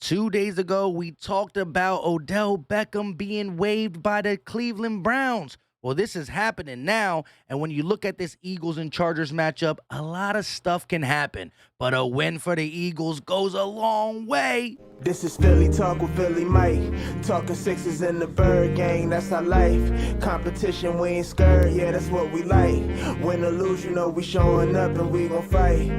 2 days ago, we talked about Odell Beckham being waived by the Cleveland Browns. Well, this is happening now, and when you look at this Eagles and Chargers matchup, a lot of stuff can happen. But a win for the Eagles goes a long way. This is Philly Talk with Philly Mike. Talking sixes in the bird gang, that's our life. Competition, we ain't scared, yeah, that's what we like. Win or lose, you know we showing up and we gon' fight.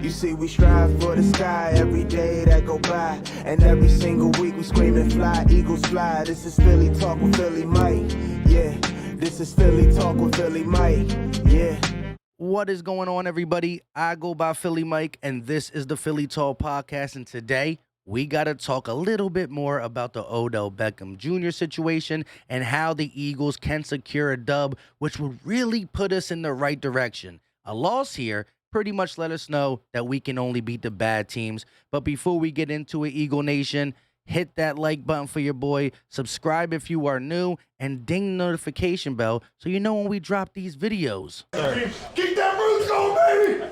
You see we strive for the sky every day that go by. And every single week we screaming fly, Eagles fly. This is Philly Talk with Philly Mike, yeah. This is Philly Talk with Philly Mike, yeah. What is going on, everybody? I go by Philly Mike, and this is the Philly Talk Podcast. And today, we got to talk a little bit more about the Odell Beckham Jr. situation and how the Eagles can secure a dub, which would really put us in the right direction. A loss here pretty much let us know that we can only beat the bad teams. But before we get into it, Eagle Nation, hit that like button for your boy, subscribe if you are new, and ding the notification bell so you know when we drop these videos. Keep that roots going, baby!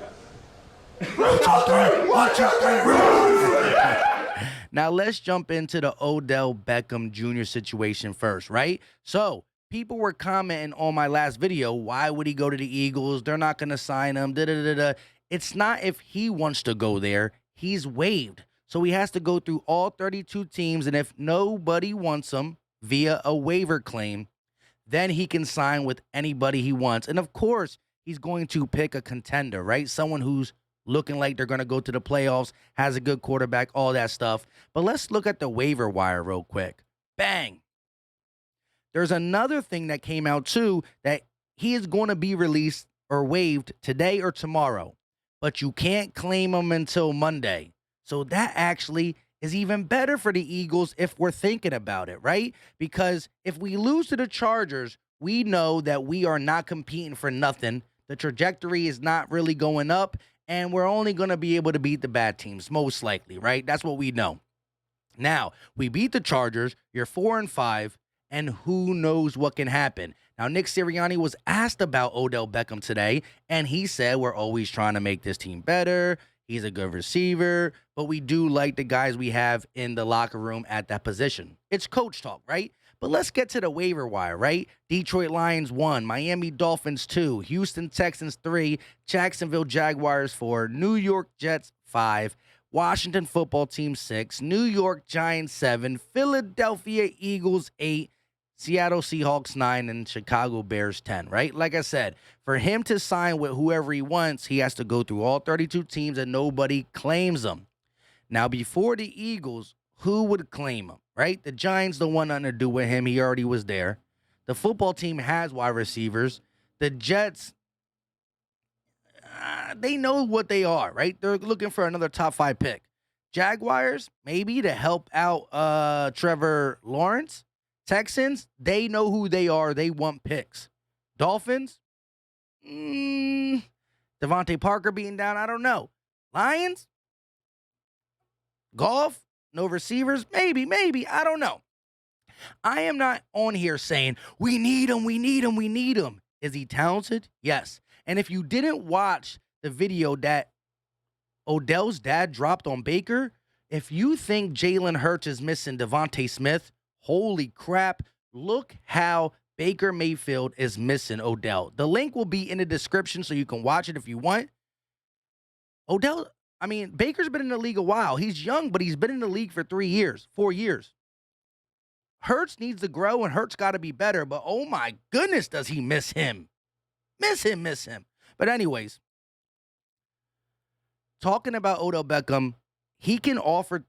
Roots on three! Watch out, three! Now, let's jump into the Odell Beckham Jr. situation first, right? So, people were commenting on my last video, why would he go to the Eagles? They're not going to sign him, da-da-da-da. It's not if he wants to go there. He's waived. So he has to go through all 32 teams, and if nobody wants him via a waiver claim, then he can sign with anybody he wants. And, of course, he's going to pick a contender, right? Someone who's looking like they're going to go to the playoffs, has a good quarterback, all that stuff. But let's look at the waiver wire real quick. Bang. There's another thing that came out, too, that he is going to be released or waived today or tomorrow, but you can't claim him until Monday. So that actually is even better for the Eagles if we're thinking about it, right? Because if we lose to the Chargers, we know that we are not competing for nothing. The trajectory is not really going up, and we're only going to be able to beat the bad teams, most likely, right? That's what we know. Now, we beat the Chargers, you're 4-5, and who knows what can happen. Now, Nick Sirianni was asked about Odell Beckham today, and he said we're always trying to make this team better. He's a good receiver, but we do like the guys we have in the locker room at that position. It's coach talk, right? But let's get to the waiver wire, right? Detroit Lions 1, Miami Dolphins 2, Houston Texans 3, Jacksonville Jaguars 4, New York Jets 5, Washington Football Team 6, New York Giants 7, Philadelphia Eagles 8, Seattle Seahawks 9, and Chicago Bears 10, right? Like I said, for him to sign with whoever he wants, he has to go through all 32 teams and nobody claims him. Now, before the Eagles, who would claim him, right? The Giants don't want nothing to do with him. He already was there. The football team has wide receivers. The Jets, they know what they are, right? They're looking for another top 5 pick. Jaguars, maybe to help out Trevor Lawrence. Texans, they know who they are. They want picks. Dolphins, Devontae Parker being down, I don't know. Lions, golf, no receivers, maybe, I don't know. I am not on here saying, we need him. Is he talented? Yes. And if you didn't watch the video that Odell's dad dropped on Baker, if you think Jalen Hurts is missing Devontae Smith, holy crap, look how Baker Mayfield is missing Odell. The link will be in the description so you can watch it if you want. Baker's been in the league a while. He's young, but he's been in the league for 4 years. Hurts needs to grow, and Hurts got to be better, but oh my goodness, does he miss him. Miss him. But anyways, talking about Odell Beckham, he can offer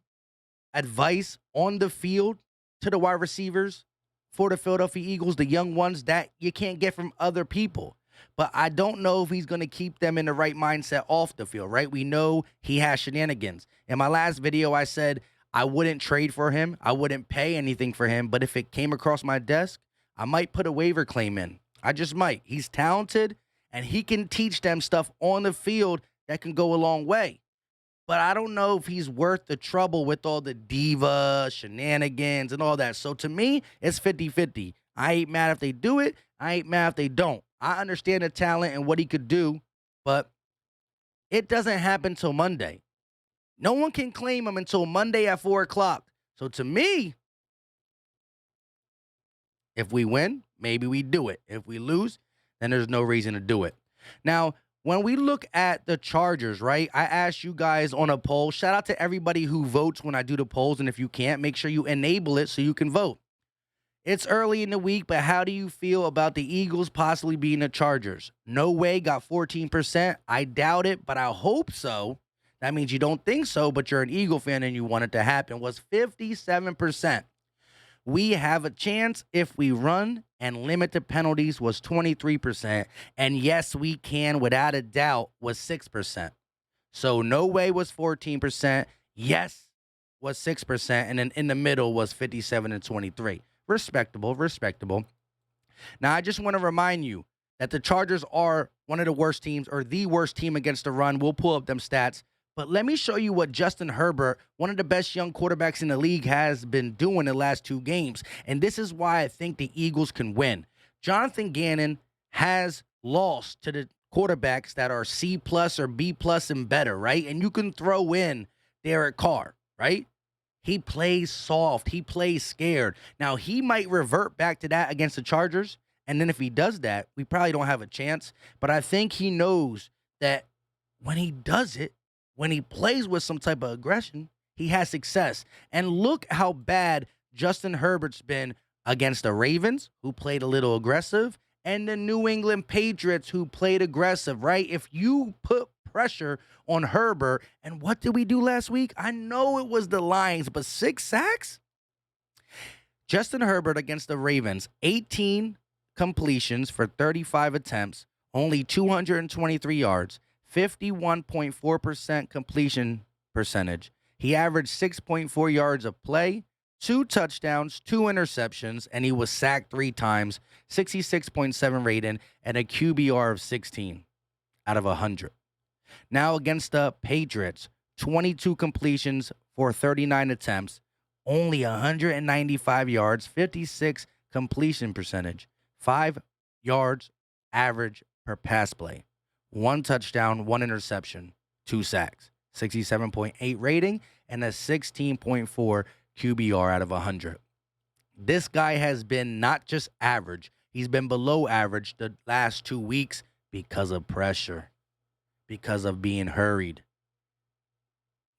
advice on the field to the wide receivers for the Philadelphia Eagles, the young ones that you can't get from other people. But I don't know if he's going to keep them in the right mindset off the field, right? We know he has shenanigans. In my last video, I said I wouldn't trade for him. I wouldn't pay anything for him. But if it came across my desk, I might put a waiver claim in. I just might. He's talented, and he can teach them stuff on the field that can go a long way. But I don't know if he's worth the trouble with all the diva shenanigans and all that. So to me, it's 50-50. I ain't mad if they do it. I ain't mad if they don't. I understand the talent and what he could do, but it doesn't happen till Monday. No one can claim him until Monday at 4 o'clock. So to me, if we win, maybe we do it. If we lose, then there's no reason to do it. Now, when we look at the Chargers, right, I asked you guys on a poll. Shout out to everybody who votes when I do the polls. And if you can't, make sure you enable it so you can vote. It's early in the week, but how do you feel about the Eagles possibly beating the Chargers? No way got 14%. I doubt it, but I hope so. That means you don't think so, but you're an Eagle fan and you want it to happen. Was 57%. We have a chance if we run and limit the penalties was 23%. And yes, we can, without a doubt, was 6%. So no way was 14%. Yes was 6%. And then in the middle was 57 and 23. Respectable, respectable. Now, I just want to remind you that the Chargers are one of the worst teams or the worst team against the run. We'll pull up them stats. But let me show you what Justin Herbert, one of the best young quarterbacks in the league, has been doing the last 2 games. And this is why I think the Eagles can win. Jonathan Gannon has lost to the quarterbacks that are C+ or B+ and better, right? And you can throw in Derek Carr, right? He plays soft. He plays scared. Now, he might revert back to that against the Chargers. And then if he does that, we probably don't have a chance. But I think he knows that when he does it, when he plays with some type of aggression, he has success. And look how bad Justin Herbert's been against the Ravens, who played a little aggressive, and the New England Patriots, who played aggressive, right? If you put pressure on Herbert, and what did we do last week? I know it was the Lions, but 6 sacks? Justin Herbert against the Ravens, 18 completions for 35 attempts, only 223 yards, 51.4% completion percentage. He averaged 6.4 yards of play, 2 touchdowns, 2 interceptions, and he was sacked 3 times, 66.7 rating, and a QBR of 16 out of 100. Now against the Patriots, 22 completions for 39 attempts, only 195 yards, 56 completion percentage, 5 yards average per pass play, 1 touchdown, 1 interception, 2 sacks, 67.8 rating, and a 16.4 QBR out of 100. This guy has been not just average, he's been below average the last 2 weeks because of pressure, because of being hurried.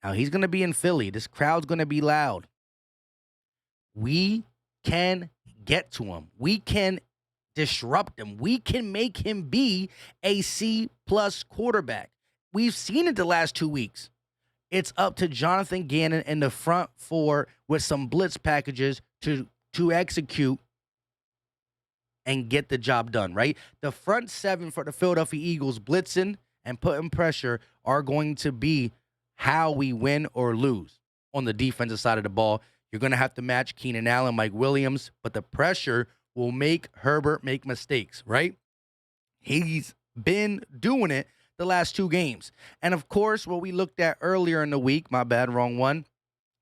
Now, he's going to be in Philly. This crowd's going to be loud. We can get to him. We can disrupt him. We can make him be a C+ quarterback. We've seen it the last 2 weeks. It's up to Jonathan Gannon in the front 4 with some blitz packages to execute and get the job done, right? The front 7 for the Philadelphia Eagles blitzing and putting pressure are going to be how we win or lose. On the defensive side of the ball, you're going to have to match Keenan Allen, Mike Williams, but the pressure will make Herbert make mistakes, right? He's been doing it the last 2 games. And, of course, what we looked at earlier in the week, my bad, wrong one,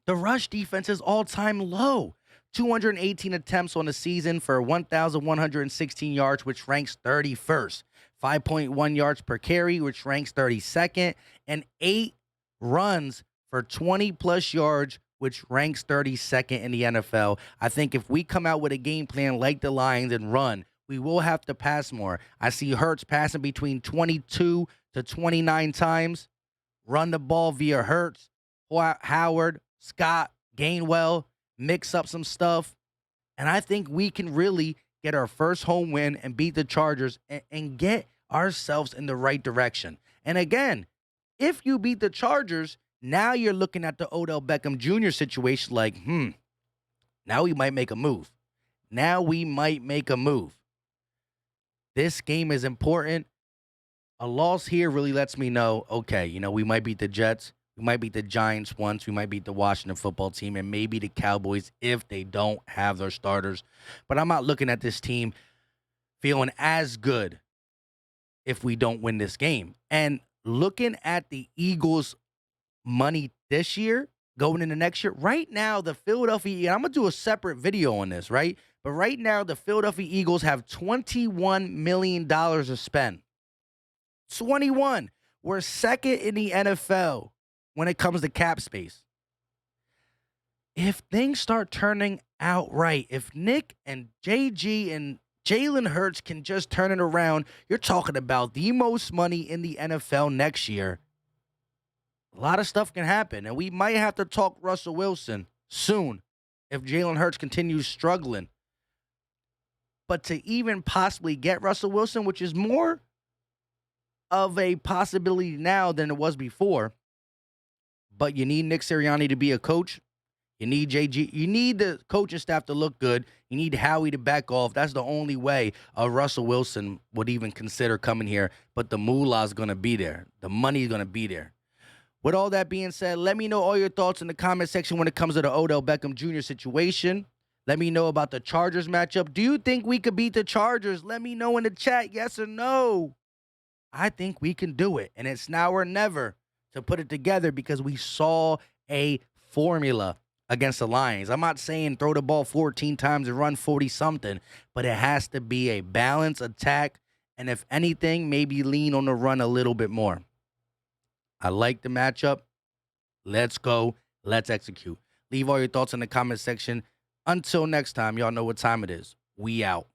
the rush defense is all-time low. 218 attempts on the season for 1,116 yards, which ranks 31st. 5.1 yards per carry, which ranks 32nd. And 8 runs for 20-plus yards, which ranks 32nd in the NFL. I think if we come out with a game plan like the Lions and run, we will have to pass more. I see Hurts passing between 22 to 29 times. Run the ball via Hurts, Howard, Scott, Gainwell, mix up some stuff. And I think we can really get our first home win and beat the Chargers and get ourselves in the right direction. And again, if you beat the Chargers, now you're looking at the Odell Beckham Jr. situation like, now we might make a move. Now we might make a move. This game is important. A loss here really lets me know, okay, we might beat the Jets. We might beat the Giants once. We might beat the Washington football team and maybe the Cowboys if they don't have their starters. But I'm not looking at this team feeling as good if we don't win this game. And looking at the Eagles' money this year, going into next year, right now, the Philadelphia, I'm going to do a separate video on this, right? But right now, the Philadelphia Eagles have $21 million to spend. 21. We're second in the NFL when it comes to cap space. If things start turning out right, if Nick and JG and Jalen Hurts can just turn it around, you're talking about the most money in the NFL next year. A lot of stuff can happen, and we might have to talk Russell Wilson soon if Jalen Hurts continues struggling. But to even possibly get Russell Wilson, which is more of a possibility now than it was before, but you need Nick Sirianni to be a coach. You need JG. You need the coaching staff to look good. You need Howie to back off. That's the only way Russell Wilson would even consider coming here. But the moolah is going to be there. The money is going to be there. With all that being said, let me know all your thoughts in the comment section when it comes to the Odell Beckham Jr. situation. Let me know about the Chargers matchup. Do you think we could beat the Chargers? Let me know in the chat, yes or no. I think we can do it. And it's now or never to put it together because we saw a formula against the Lions. I'm not saying throw the ball 14 times and run 40-something, but it has to be a balanced attack. And if anything, maybe lean on the run a little bit more. I like the matchup. Let's go. Let's execute. Leave all your thoughts in the comment section. Until next time, y'all know what time it is. We out.